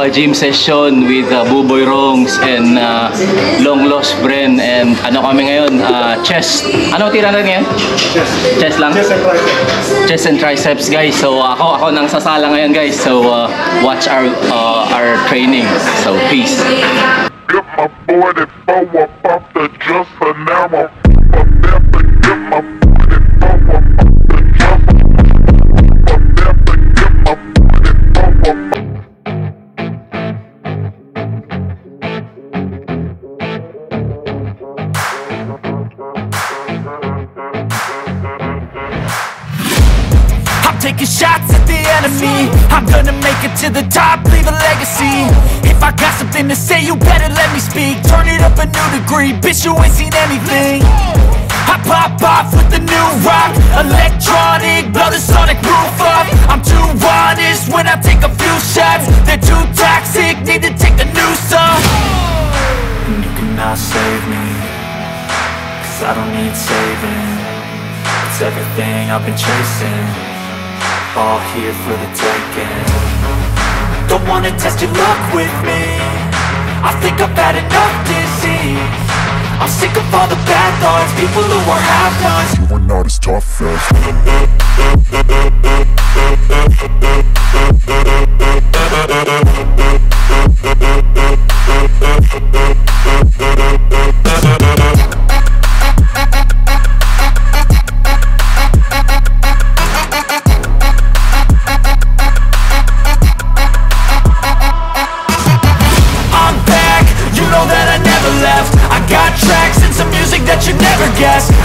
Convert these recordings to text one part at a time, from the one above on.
Gym session with Buboy Rongs and Long Lost Bren. And ano kami ngayon? Chest. Ano tira natin ngayon? Chest. Chest lang? Chest and triceps. Chest and triceps, guys. So ako nang sasala ngayon, guys. So watch our training. So peace. Get my boy that bow up off the dresser now. I'll never get my boy that bow up off the dresser. I'll never get my boy that bow up. Taking shots at the enemy. I'm gonna make it to the top, leave a legacy. If I got something to say, you better let me speak. Turn it up a new degree, bitch, you ain't seen anything. I pop off with the new rock, electronic, blow the sonic roof up. I'm too honest when I take a few shots. They're too toxic, need to take a new song. And you cannot save me, cause I don't need saving. It's everything I've been chasing, all here for the taking. Don't wanna test your luck with me, I think I've had enough disease. I'm sick of all the bad thoughts, people who are half-nots. You are not as tough as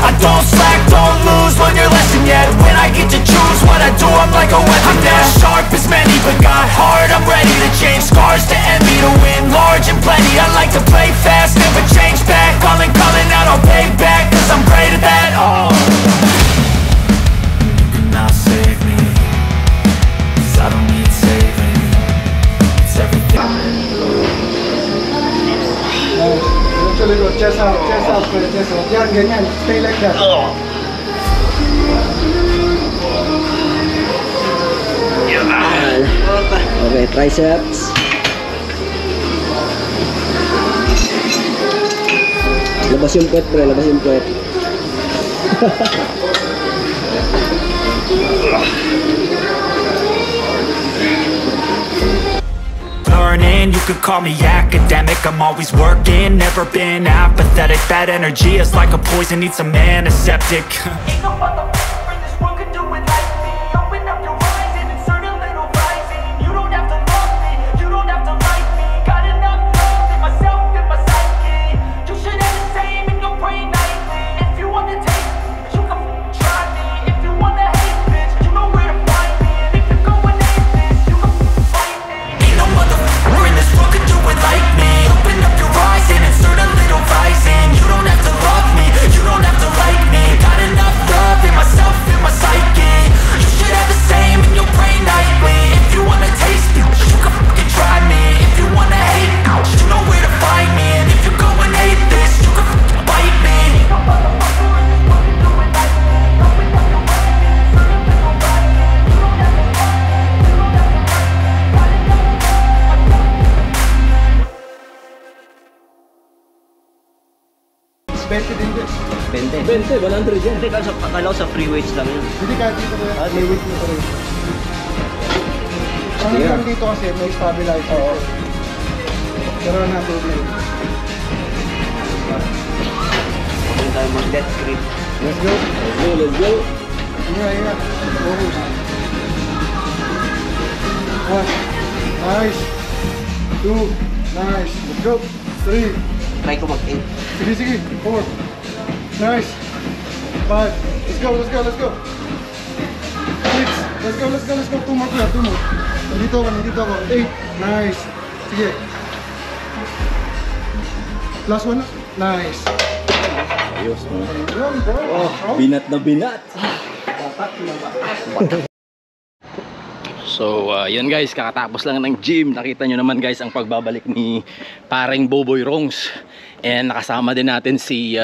I don't slack, don't lose, learn your lesson yet. When I get to choose what I do, I'm like a weapon. I'm not sharp as many, but got heart, I'm ready to change. Scars to envy, to win large and plenty. I like to play fast, never change back. Calling out, I'll pay back, cause I'm great at that. Oh, you cannot save me, cause I don't need saving. It's everything. Actually, go chest out, chest out, chest out. Yan, ganyan. Stay like that. Okay, triceps. Labas yung puwet, pre. Labas yung puwet. Learning, you could call me academic. I'm always working, never been apathetic. That energy is like a poison, needs some antiseptic. Ain't no motherfucker in this world could do it like me. Open up your eyes and insert a little rising. You don't have to love me, you don't have to like me. Got enough love in myself, in my psyche. You should have the same in your brain nightly. If you wanna taste me, you can try me. If you wanna hate, bitch, you know where to find me. And if you're going hate this, you can fight me. Ain't no motherfucker in this world could do it like me. Open up your eyes and insert a little rising. You don't have to love me, you don't have to like me. Got enough love in myself, in my psyche. You should have the same in your brain nightly. If you wanna taste me, you can fucking try me. If you wanna hate, you know where to find me. And if you're going hate this, you can fucking bite me. Ain't no motherfucker in this world could do it like me. Open up your eyes and insert a little rising. You don't have to love me, you don't have to like me. Got enough love in myself. Bente din din. 20, 100 yan. Hindi, akala ko sa free weights lang yun. Hindi kahit dito ko yan. May weight mo ko rin. Ang yeah. Dito kasi may stabilizer. Oo. Pero natin yun. Kung tayo mag-death grip. Let's go. Let's go. Yeah. Focus. One. Nice. Two. Nice. Let's go. Three. Try ko mag-8. Sige. 4. Nice. 5. Let's go. 6. Let's go. 2 more. Nandito ako. 8. Nice. Sige. Last one. Nice. Ayos, no? Ayun, bro. Oh, binat na binat. So, yan guys, kakatapos lang ng gym. Nakita nyo naman guys ang pagbabalik ni paring Buboy Rongs. And nakasama din natin si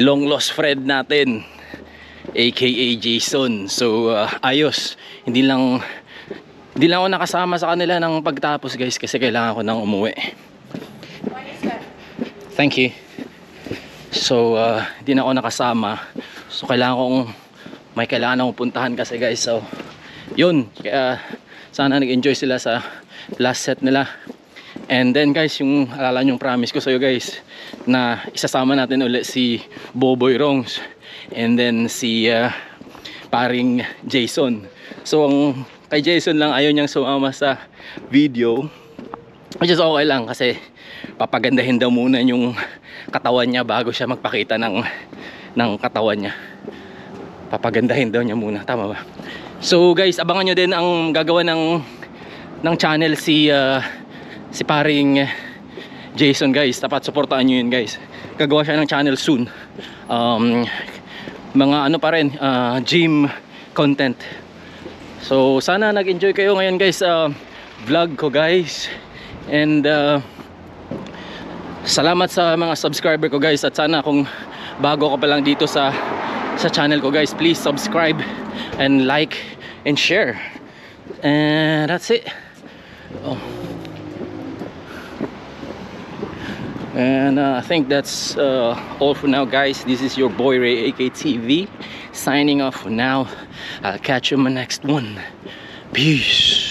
Long Lost Fred natin, aka Jason. So, ayos. Hindi lang Hindi lang ako nakasama sa kanila ng pagtapos guys kasi kailangan ko nang umuwi. Thank you. So hindi na ako nakasama. So may kailangan akong puntahan kasi guys. So yun, kaya sana nag-enjoy sila sa last set nila. And then guys, yung alala nyong promise ko sa'yo guys, na isasama natin ulit si Boboy Rongs and then si paring Jason. So ang kay Jason lang ayaw niyang sumama sa video, which is okay lang kasi papagandahin daw muna yung katawan niya bago siya magpakita ng katawan niya. Papagandahin daw niya muna, tama ba? So guys, abangan nyo din ang gagawa ng channel si paring Jason guys. Dapat supportaan nyo yun guys. Gagawa siya ng channel soon. Mga ano pa rin, gym content. So sana nag-enjoy kayo ngayon guys vlog ko guys. And salamat sa mga subscriber ko guys. At sana kung bago ka pa lang dito sa channel ko guys, please subscribe and like and share. And that's it. Oh. And I think that's all for now guys. This is your boy Ray AKTV signing off for now. I'll catch you in my next one. Peace.